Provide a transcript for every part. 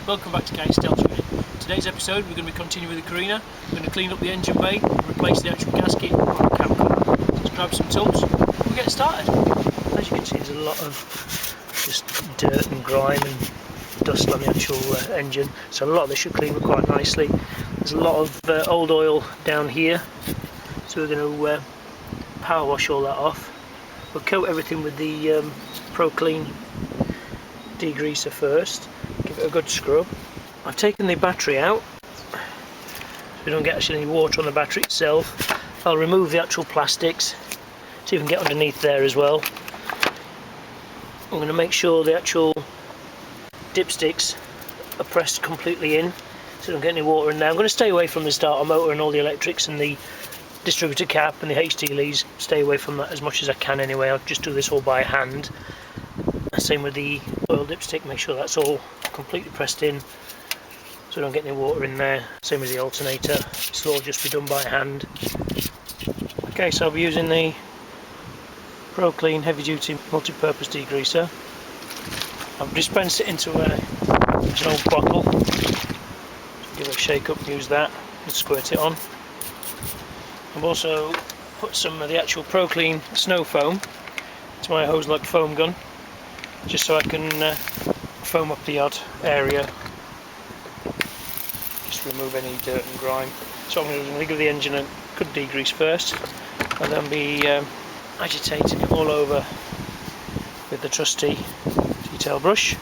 welcome back to Kyusha. Today's episode we're going to be continuing with the Carina. We're going to clean up the engine bay and replace the actual gasket on the cam cover. Let's grab some tools and we'll get started. As you can see, there's a lot of just dirt and grime and dust on the actual engine, so a lot of this should clean up quite nicely. There's a lot of old oil down here, so we're going to power wash all that off. We'll coat everything with the Pro Kleen degreaser first, give it a good scrub. I've taken the battery out so we don't get actually any water on the battery itself. I'll remove the actual plastics so you can get underneath there as well. I'm going to make sure the actual dipsticks are pressed completely in so I don't get any water in there. I'm going to stay away from the starter motor and all the electrics and the distributor cap and the HT leads. Stay away from that as much as I can anyway. I'll just do this all by hand. Same with the oil dipstick, make sure that's all completely pressed in so I don't get any water in there. Same as the alternator, this will all just be done by hand. Okay, so I'll be using the Pro Kleen heavy duty multi-purpose degreaser. I've dispensed it into an old bottle. Give it a shake up and use that and squirt it on. I've also put some of the actual Pro Kleen snow foam to my hose like foam gun, just so I can foam up the odd area, just remove any dirt and grime. So I'm going to give the engine a good degrease first and then be agitating it all over with the trusty detail brush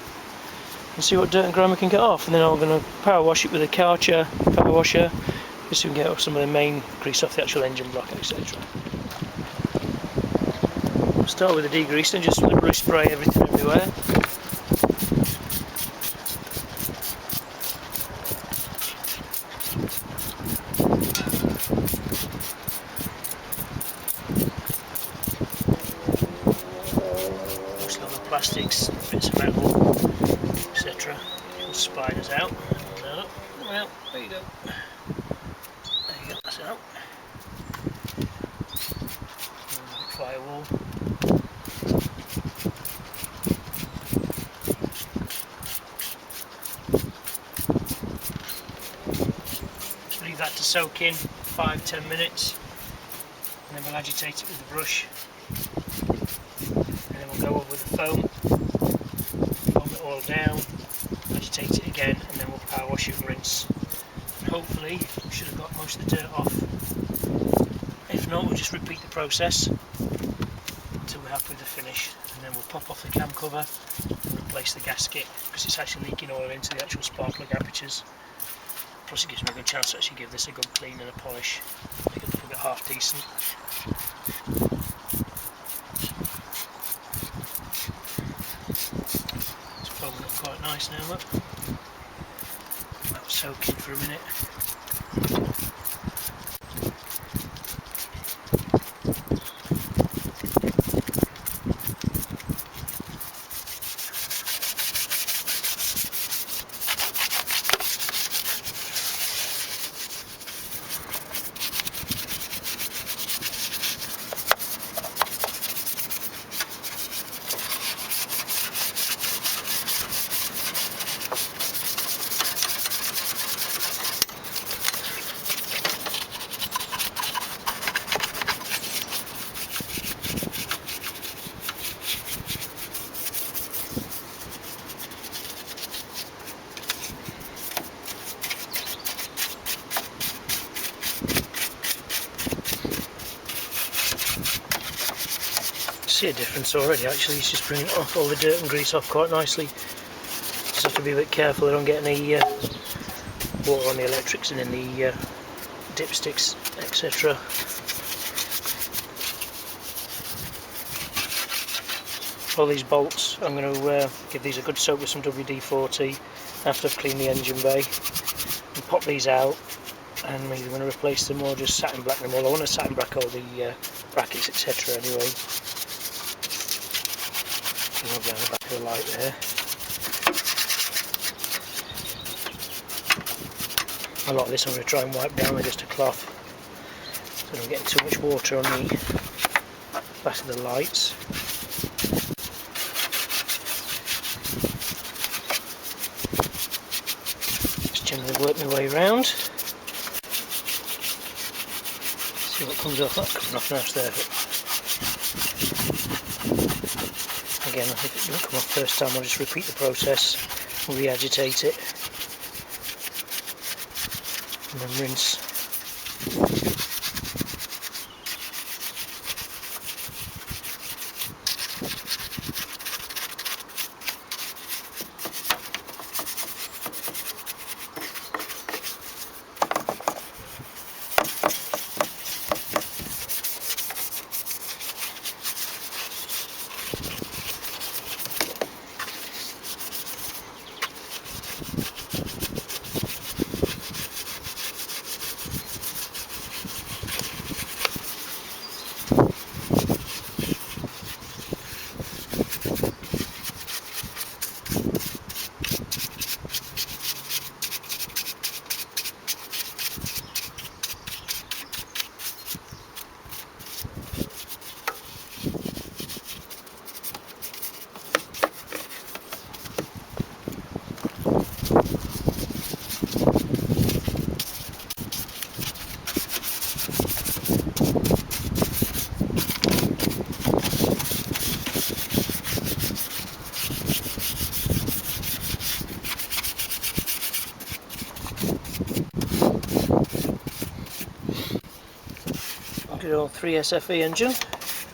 and see what dirt and grime I can get off. And then I'm going to power wash it with a Kyusha power washer just so we can get off some of the main grease off the actual engine block, etc. Start with the degreaser and just liberally spray everything everywhere. Most of the plastics, bits of metal, etc. Pull spiders out. Well, there you go. There you go, that's out. Firewall. Leave that to soak in 5-10 minutes and then we'll agitate it with the brush and then we'll go over with the foam it all down, agitate it again, and then we'll power wash it and rinse. And hopefully we should have got most of the dirt off. If not, we'll just repeat the process until we're happy with the finish, and then we'll pop off the cam cover and replace the gasket because it's actually leaking oil into the actual spark plug apertures. Plus it gives me a good chance to actually give this a good clean and a polish, make it look a bit half decent. It's foaming up quite nice now, look. That was soaking for a minute. See a difference already. Actually, it's just bringing off all the dirt and grease off quite nicely. Just have to be a bit careful I don't get any water on the electrics and in the dipsticks, etc. All these bolts, I'm going to give these a good soak with some WD-40 after I've cleaned the engine bay and pop these out, and I'm either going to replace them or just satin black them all. I want to satin black all the brackets, etc. anyway. Down the back of the light there. A lot of this I'm going to try and wipe down with just a cloth so I don't get too much water on the back of the lights. generally work my way around. See what comes off. That's coming off nice there. But again, if it doesn't come off first time, I'll just repeat the process, re-agitate it, and then rinse. Good old 3 SFE engine.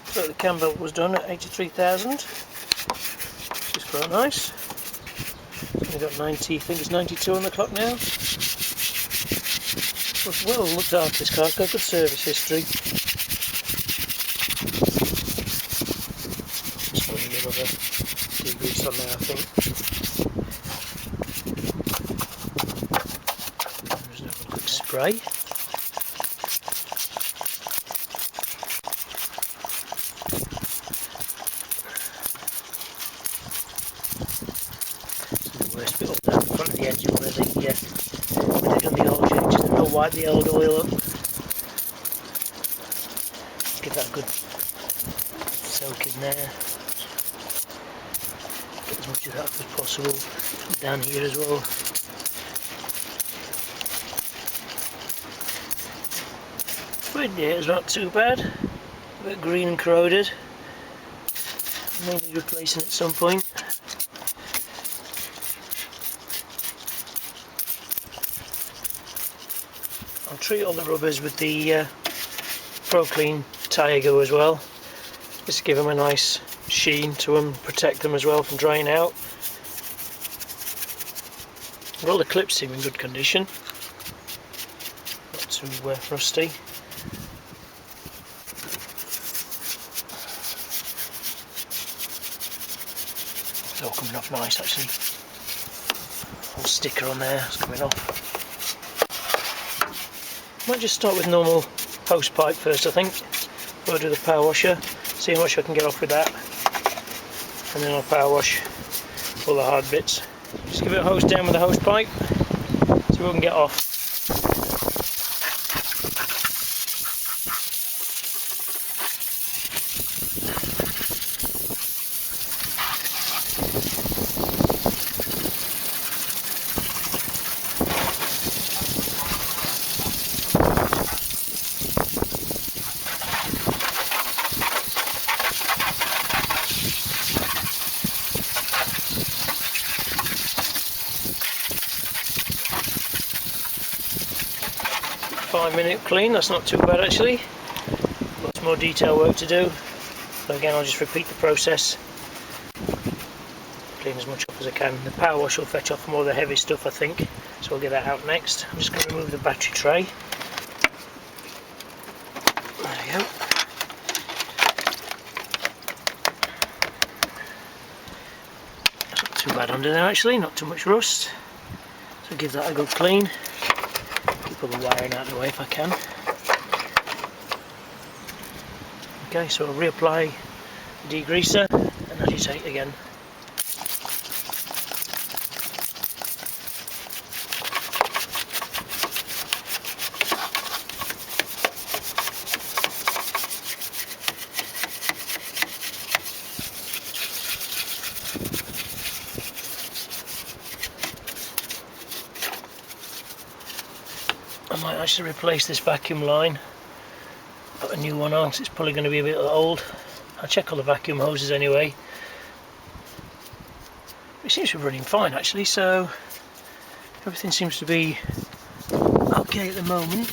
So the cam belt was done at 83,000, which is quite nice. We've got 90, I think it's 92 on the clock now. But well looked after, this car, it's got good service history. Just got a little bit of degrease on there, I think. There's a quick spray. Worst bit up there in front of the engine where they've done the oil changes, and they'll wipe the old oil up. Give that a good soak in there. Get as much of that as possible down here as well. But yeah, it's not too bad. A bit green and corroded. Maybe replacing at some point. I'll treat all the rubbers with the Pro Kleen Tyre Goo as well, just to give them a nice sheen to them, protect them as well from drying out. All the clips seem in good condition, not too rusty. It's all coming off nice actually. Whole sticker on there is coming off. Might just start with normal hose pipe first, I think, before I do the power washer, see how much I can get off with that, and then I'll power wash all the hard bits. Just give it a hose down with the hose pipe, see what we can get off. 5-minute clean, that's not too bad actually. Lots more detail work to do. So again, I'll just repeat the process. Clean as much off as I can. The power wash will fetch off more of the heavy stuff, I think. So I'll get that out next. I'm just going to remove the battery tray. There we go. That's not too bad under there actually, not too much rust. So give that a good clean. Keep all the wiring out of the way if I can. Okay, so I'll reapply the degreaser and agitate again. actually replace this vacuum line, put a new one on, 'cause it's probably going to be a bit old. I'll check all the vacuum hoses anyway. It seems to be running fine actually, so everything seems to be okay at the moment.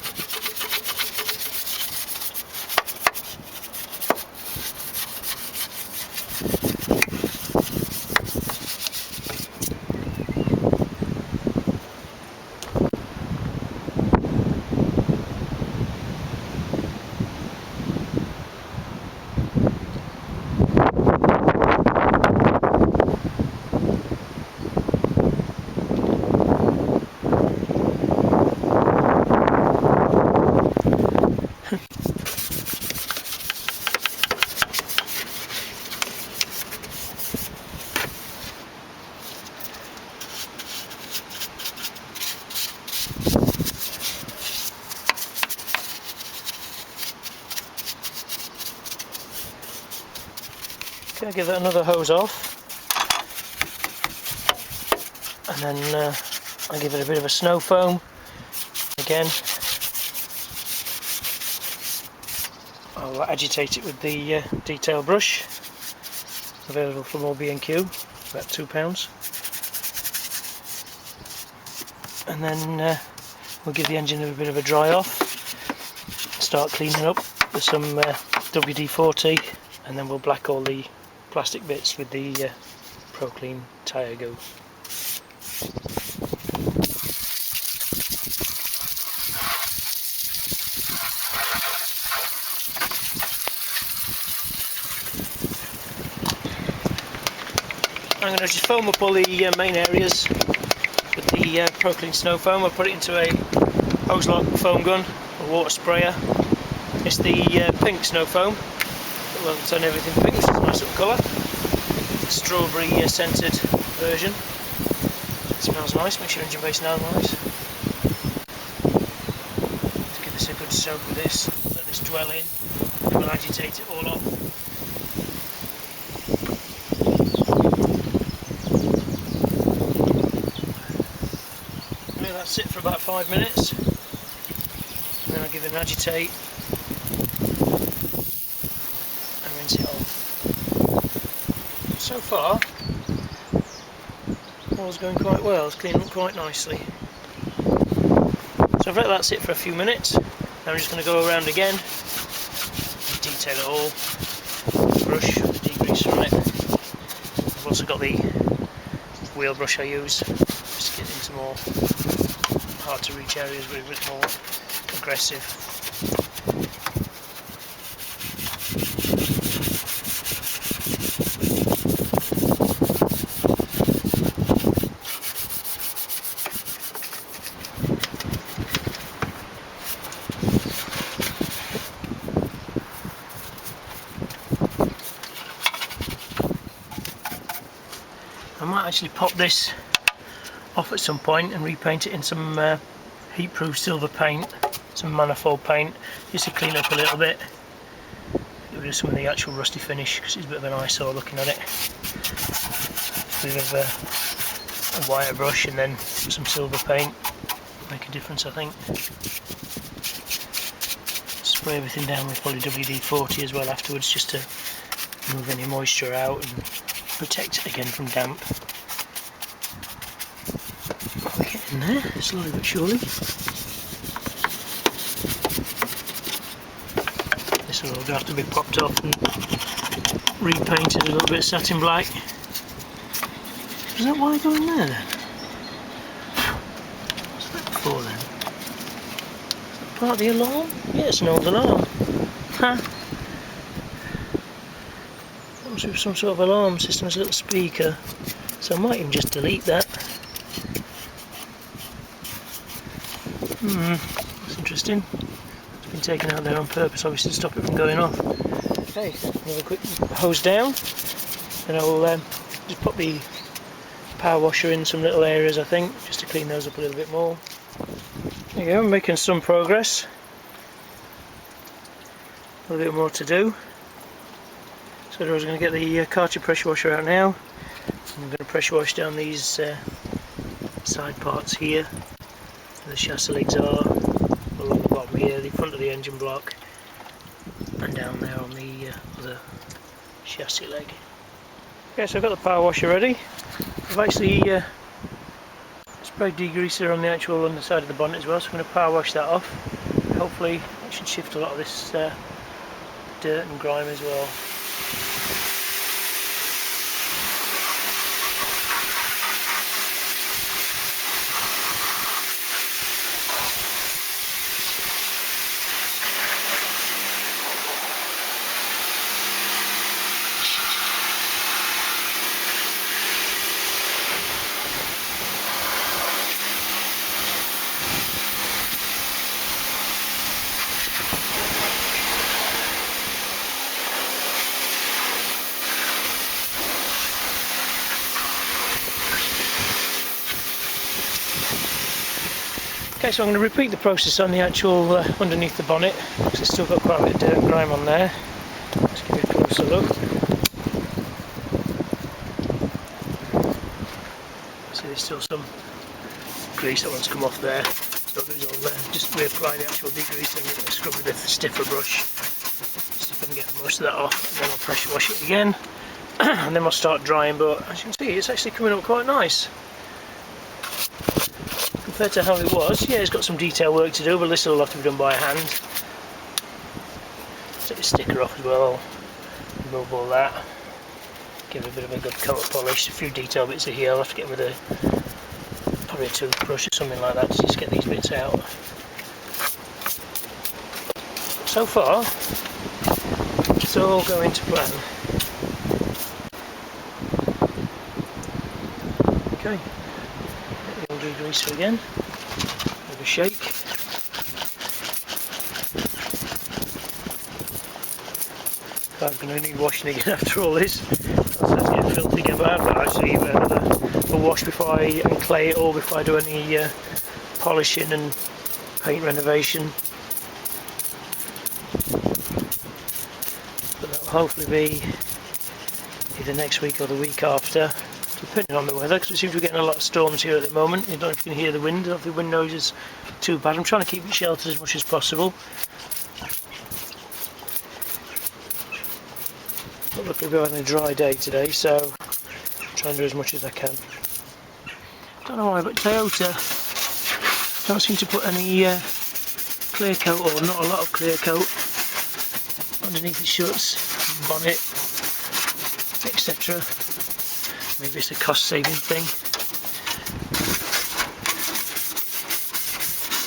Okay, give that another hose off, and then I give it a bit of a snow foam again. I'll agitate it with the detail brush, available from all B&Q, about £2. And then we'll give the engine a bit of a dry off, start cleaning up with some WD-40, and then we'll black all the plastic bits with the Pro Kleen Tyre Goo. I'm going to just foam up all the main areas with the Pro Kleen snow foam. I'll put it into a hose lock foam gun, a water sprayer. It's the pink snow foam. Well, turn everything pink, which is a nice little colour. Strawberry scented version. It smells nice, makes your engine bay smell nice. Let's give this a good soak with this, let this dwell in, and we'll agitate it all off. Let that sit for about 5 minutes, and then I'll give it an agitate and rinse it off. So far, all's going quite well, it's cleaning up quite nicely. So I've let that sit for a few minutes. Now I'm just going to go around again, detail it all, brush, degreaser on it. I've also got the wheel brush I use, just to get into more hard to reach areas where it's a bit more aggressive. I might actually pop this off at some point and repaint it in some heat-proof silver paint, some manifold paint, just to clean up a little bit. Get rid of some of the actual rusty finish because it's a bit of an eyesore looking at it. A bit of a wire brush and then some silver paint make a difference, I think. Spray everything down with probably WD-40 as well afterwards, just to move any moisture out and protect it again from damp. We're getting there, slowly but surely. This will all have to be popped off and repainted a little bit satin black. Is that why going there then? What's that for then? Is that part of the alarm? Yeah, it's an old alarm. Huh? With some sort of alarm system as a little speaker, so I might even just delete that. That's interesting. It's been taken out there on purpose, obviously, to stop it from going off. Okay, another quick hose down, and I'll just put the power washer in some little areas, I think, just to clean those up a little bit more. There you go, I'm making some progress. A little bit more to do. So I was going to get the cartridge pressure washer out now. I'm going to pressure wash down these side parts here, where the chassis legs are, the here, the front of the engine block, and down there on the other chassis leg. Okay, so I've got the power washer ready. I've actually sprayed degreaser on the actual underside of the bonnet as well, so I'm going to power wash that off. Hopefully it should shift a lot of this dirt and grime as well. Okay, so I'm going to repeat the process on the actual underneath the bonnet, because it's still got quite a bit of dirt and grime on there. Let's give it a closer look. See, there's still some grease that wants to come off there. So there's all there. Just reapply the actual degreaser and scrub with a stiffer brush. See if I can get most of that off, and then I'll pressure wash it again. And then we'll start drying, but as you can see, it's actually coming up quite nice. Compared to how it was, yeah, it's got some detail work to do, but this will have to be done by hand. Take the sticker off as well, remove all that, give it a bit of a good coat of polish, a few detail bits of here I'll have to get with probably a toothbrush or something like that to just get these bits out. So far, it's all going to plan. Okay. Degreaser again, give a shake. I'm going to need washing again after all this. That's getting filthy again, but I've actually a wash before and clay it all before I do any polishing and paint renovation. But that'll hopefully be either next week or the week after, depending on the weather, because it seems we're getting a lot of storms here at the moment. I don't know if you can hear the wind. I don't think the wind noise is too bad. I'm trying to keep it sheltered as much as possible. But luckily we're having a dry day today, so I'll try and do as much as I can. Don't know why, but Toyota don't seem to put any clear coat, or not a lot of clear coat, underneath the shuts, bonnet, etc. Maybe it's a cost saving thing.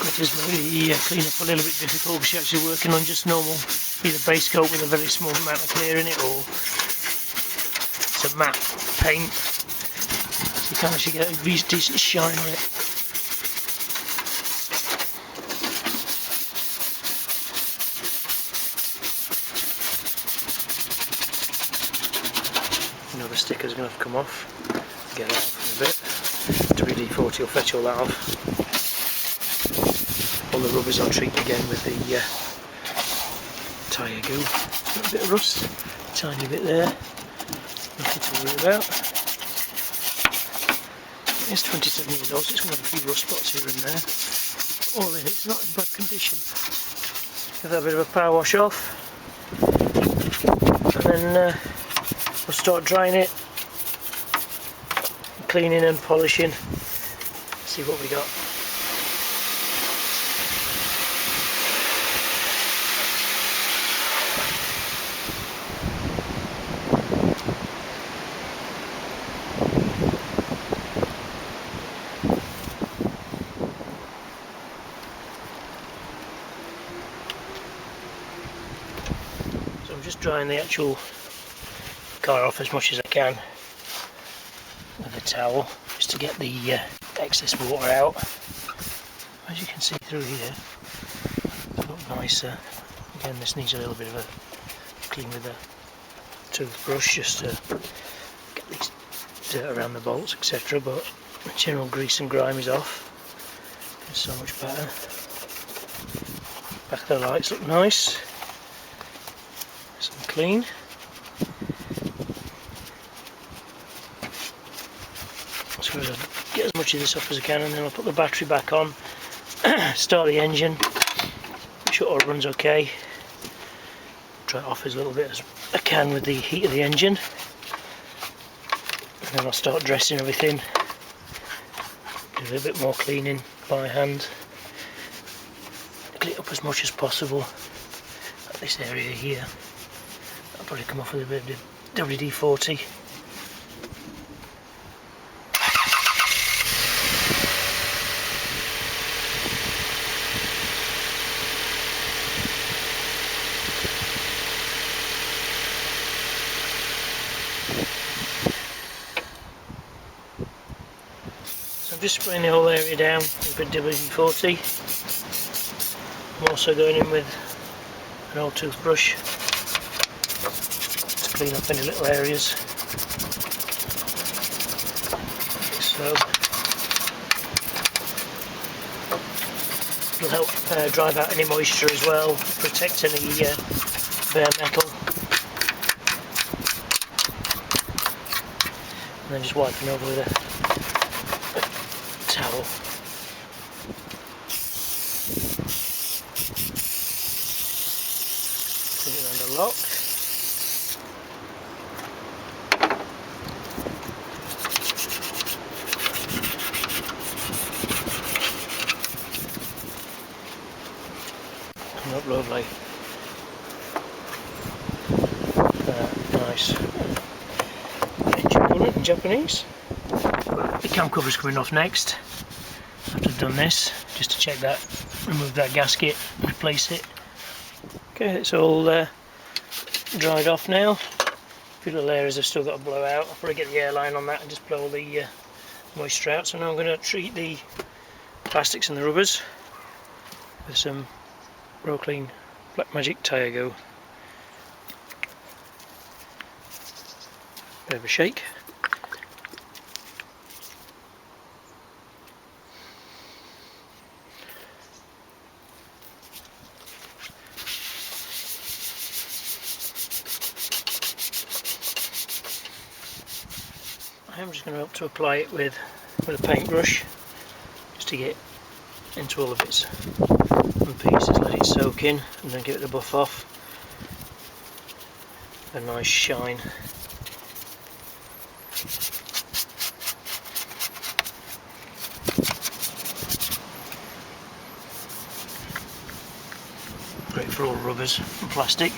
It does make the clean up a little bit difficult because you're actually working on just normal, either base coat with a very small amount of clear in it, or it's a matte paint, so you can actually get a decent shine on it. The stickers are going to have to come off, get that off in a bit. WD-40 will fetch all that off. All the rubbers I'll treat again with the tyre goo. Got a bit of rust, tiny bit there, nothing to worry about. It's 27 years old, so it's going to have a few rust spots here and there. All in, it's not in bad condition. Give that a bit of a power wash off, and then we'll start drying it, cleaning and polishing, see what we got. So I'm just drying the actual car off as much as I can with a towel, just to get the excess water out. As you can see through here, it's a lot nicer. Again, this needs a little bit of a clean with a toothbrush just to get these dirt around the bolts, etc. But the general grease and grime is off. It's so much better. Back of the lights look nice. Some clean. So I'll get as much of this off as I can, and then I'll put the battery back on, start the engine, make sure it all runs okay. Try it off as little bit as I can with the heat of the engine. And then I'll start dressing everything. Do a little bit more cleaning by hand. Clean it up as much as possible. Like this area here. I'll probably come off with a bit of WD-40. So I'm just spraying the whole area down with a bit of WD-40. I'm also going in with an old toothbrush to clean up any little areas. So it'll help drive out any moisture as well, protect any bare metal. And then just wiping over with a towel. Put it around the lock. Coming up lovely. Nice. In Japanese. The cam cover's coming off next after I've done this, just to check that, remove that gasket, replace it. Okay, it's all dried off now. A few little areas I've still got to blow out. I'll probably get the airline on that and just blow all the moisture out. So now I'm going to treat the plastics and the rubbers with some Pro Kleen Tyre Goo. Bit of a shake. I'm just going to help to apply it with a paintbrush, just to get into all of its pieces, let it soak in, and then give it the buff off. A nice shine. Great for all rubbers and plastic.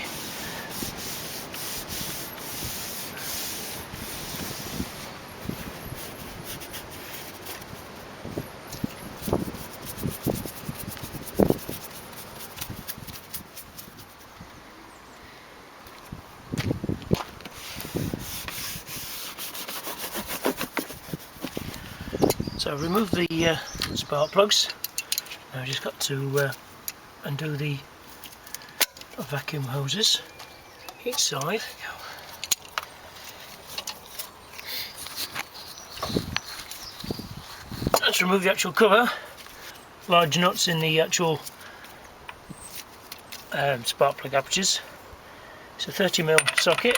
So I've removed the spark plugs. Now I've just got to undo the vacuum hoses each side. Let's remove the actual cover. Large nuts in the actual spark plug apertures. It's a 30mm socket.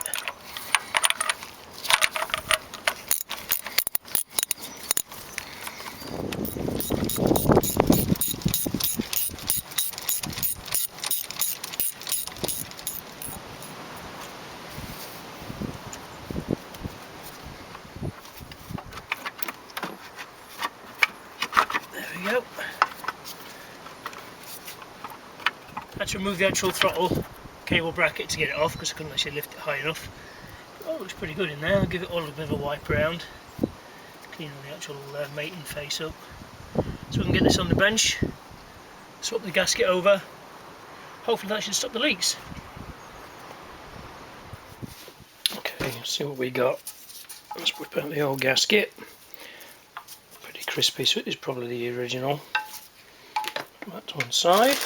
There we go. I had to remove the actual throttle cable bracket to get it off because I couldn't actually lift it high enough. Oh, it looks pretty good in there. I'll give it all a bit of a wipe around, clean all the actual mating face up. So we can get this on the bench, swap the gasket over. Hopefully that should stop the leaks. Okay, let's see what we got. Let's whip out the old gasket. Pretty crispy, so it is probably the original. That to one side.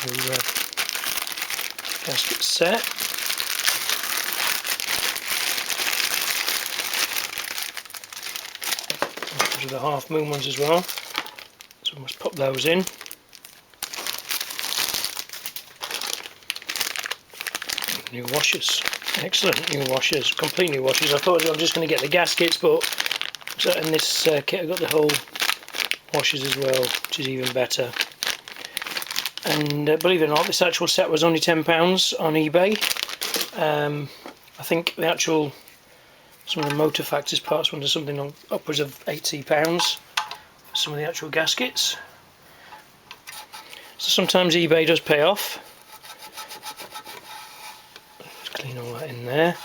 The gasket set. Those are the half moon ones as well, so we must pop those in. New washers, excellent new washers, complete new washers. I thought I was just going to get the gaskets, but in this kit I got the whole washers as well, which is even better. And believe it or not, this actual set was only £10 on eBay. I think the actual, some of the motor factors parts went to something on upwards of £80 for some of the actual gaskets. So sometimes eBay does pay off. Just clean all that in there.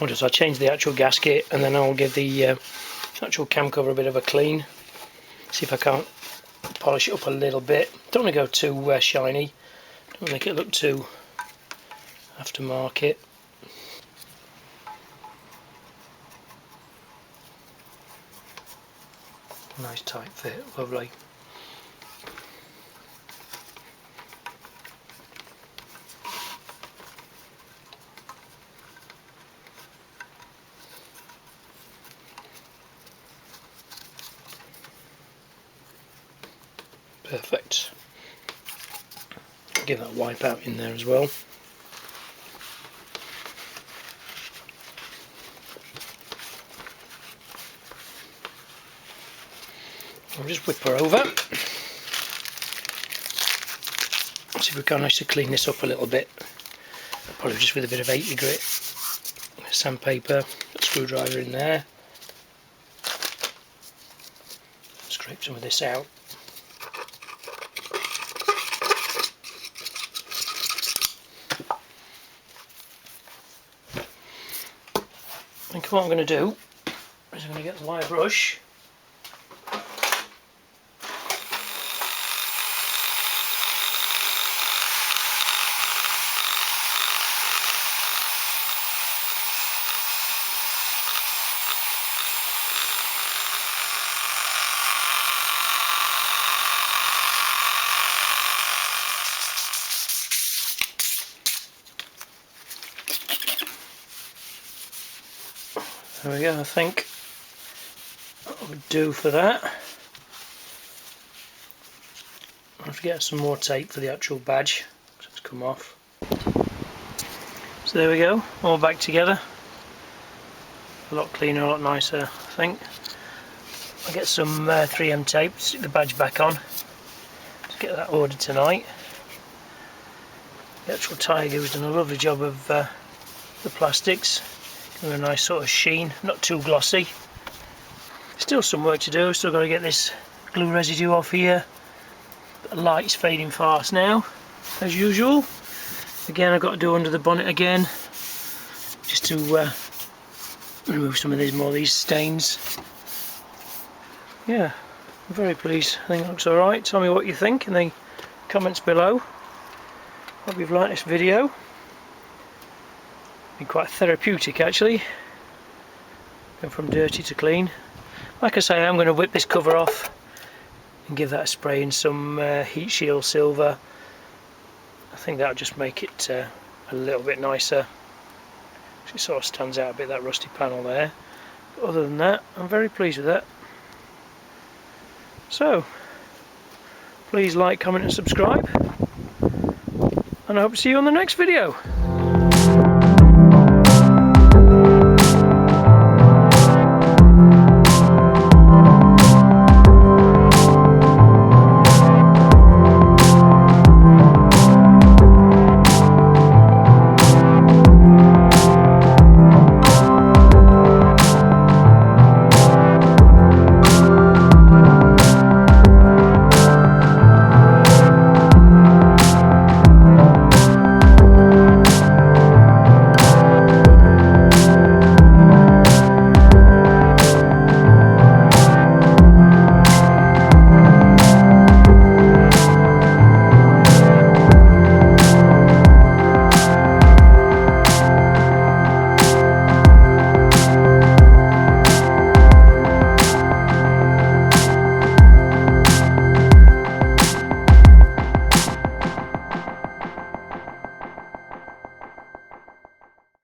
I'll change the actual gasket, and then I'll give the actual cam cover a bit of a clean. See if I can't polish it up a little bit. Don't want to go too shiny. Don't make it look too aftermarket. Nice tight fit, lovely. Perfect. Give that wipe out in there as well. I'll just whip her over. See if we can actually clean this up a little bit. Probably just with a bit of 80 grit, sandpaper, a screwdriver in there. Scrape some of this out. I think what I'm going to do is I'm going to get the wire brush. There we go, I think that would do for that. I'll have to get some more tape for the actual badge, because it's come off. So there we go, all back together. A lot cleaner, a lot nicer, I think. I'll get some 3M tape, stick the badge back on. Let's get that ordered tonight. The actual Tyre Goo has done a lovely job of the plastics. Give it a nice sort of sheen, not too glossy. Still some work to do, still got to get this glue residue off here. The light's fading fast now, as usual. Again, I've got to do under the bonnet again, just to remove some of these stains. Yeah, I'm very pleased. I think it looks alright. Tell me what you think in the comments below. Hope you've liked this video. Been quite therapeutic actually, going from dirty to clean. Like I say, I'm going to whip this cover off and give that a spray in some heat shield silver. I think that'll just make it a little bit nicer. It sort of stands out a bit, that rusty panel there. But other than that, I'm very pleased with that. So, please like, comment and subscribe, and I hope to see you on the next video.